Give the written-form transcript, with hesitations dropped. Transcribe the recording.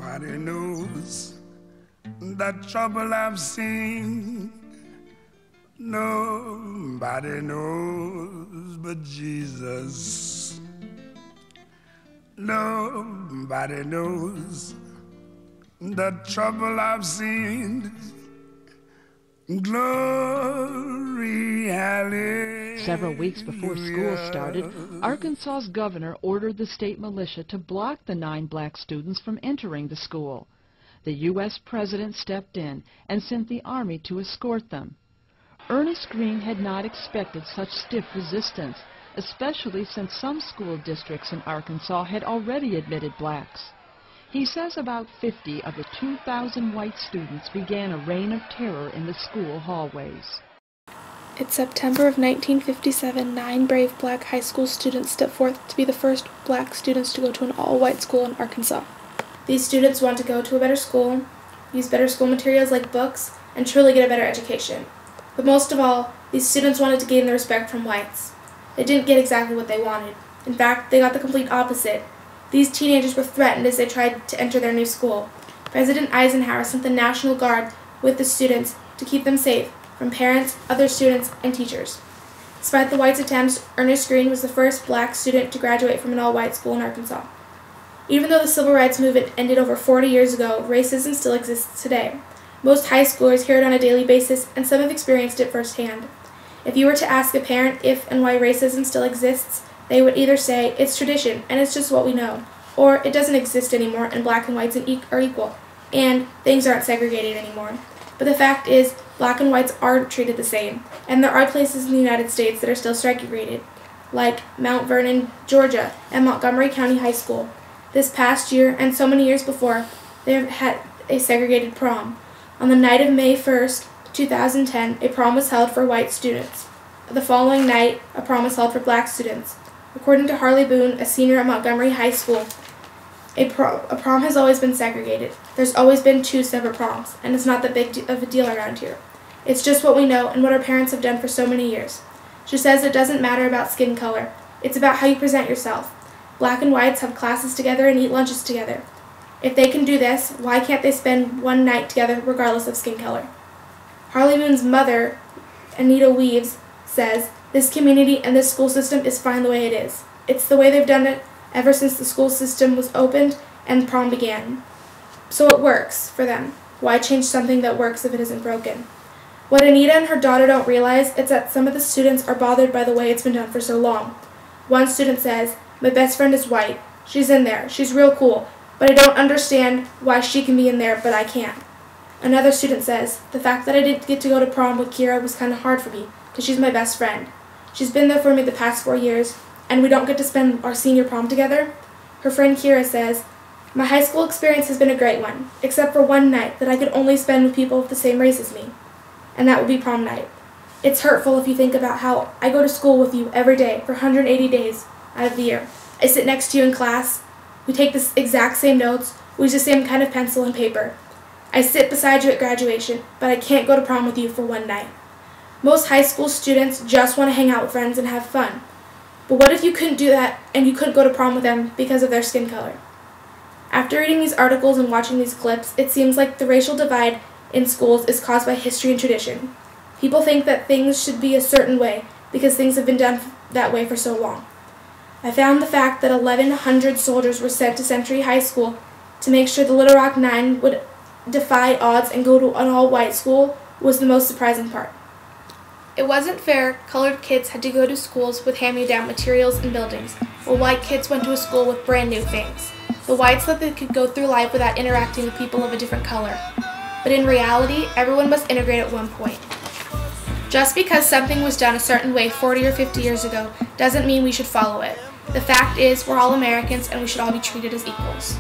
Nobody knows the trouble I've seen. Nobody knows but Jesus. Nobody knows the trouble I've seen. Glory, hallelujah. Several weeks before school started, Arkansas's governor ordered the state militia to block the 9 black students from entering the school. The U.S. president stepped in and sent the Army to escort them. Ernest Green had not expected such stiff resistance, especially since some school districts in Arkansas had already admitted blacks. He says about 50 of the 2,000 white students began a reign of terror in the school hallways. In September of 1957, 9 brave black high school students stepped forth to be the first black students to go to an all-white school in Arkansas. These students want to go to a better school, use better school materials like books, and truly get a better education. But most of all, these students wanted to gain the respect from whites. They didn't get exactly what they wanted. In fact, they got the complete opposite. These teenagers were threatened as they tried to enter their new school. President Eisenhower sent the National Guard with the students to keep them safe from parents, other students, and teachers. Despite the whites' attempts, Ernest Green was the first black student to graduate from an all-white school in Arkansas. Even though the civil rights movement ended over 40 years ago, racism still exists today. Most high schoolers hear it on a daily basis, and some have experienced it firsthand. If you were to ask a parent if and why racism still exists, they would either say, it's tradition, and it's just what we know, or it doesn't exist anymore, and black and whites are equal, and things aren't segregated anymore. But the fact is, black and whites are treated the same, and there are places in the United States that are still segregated, like Mount Vernon, Georgia, and Montgomery County High School. This past year, and so many years before, they have had a segregated prom. On the night of May 1st, 2010, a prom was held for white students. The following night, a prom was held for black students. According to Harley Boone, a senior at Montgomery High School, a prom has always been segregated. There's always been 2 separate proms, and it's not that big of a deal around here. It's just what we know and what our parents have done for so many years. She says it doesn't matter about skin color. It's about how you present yourself. Black and whites have classes together and eat lunches together. If they can do this, why can't they spend one night together regardless of skin color? Harley Boone's mother, Anita Weaves, says, this community and this school system is fine the way it is. It's the way they've done it ever since the school system was opened and prom began. So it works for them. Why change something that works if it isn't broken? What Anita and her daughter don't realize is that some of the students are bothered by the way it's been done for so long. One student says, my best friend is white. She's in there. She's real cool. But I don't understand why she can be in there, but I can't. Another student says, the fact that I didn't get to go to prom with Kira was kind of hard for me, because she's my best friend. She's been there for me the past 4 years, and we don't get to spend our senior prom together. Her friend Kira says, my high school experience has been a great one, except for one night that I could only spend with people of the same race as me, and that would be prom night. It's hurtful if you think about how I go to school with you every day for 180 days out of the year. I sit next to you in class. We take the exact same notes. We use the same kind of pencil and paper. I sit beside you at graduation, but I can't go to prom with you for one night. Most high school students just want to hang out with friends and have fun. But what if you couldn't do that and you couldn't go to prom with them because of their skin color? After reading these articles and watching these clips, it seems like the racial divide in schools is caused by history and tradition. People think that things should be a certain way because things have been done that way for so long. I found the fact that 1,100 soldiers were sent to Century High School to make sure the Little Rock Nine would defy odds and go to an all-white school was the most surprising part. It wasn't fair. Colored kids had to go to schools with hand-me-down materials and buildings, while white kids went to a school with brand new things. The whites thought they could go through life without interacting with people of a different color. But in reality, everyone must integrate at one point. Just because something was done a certain way 40 or 50 years ago doesn't mean we should follow it. The fact is, we're all Americans and we should all be treated as equals.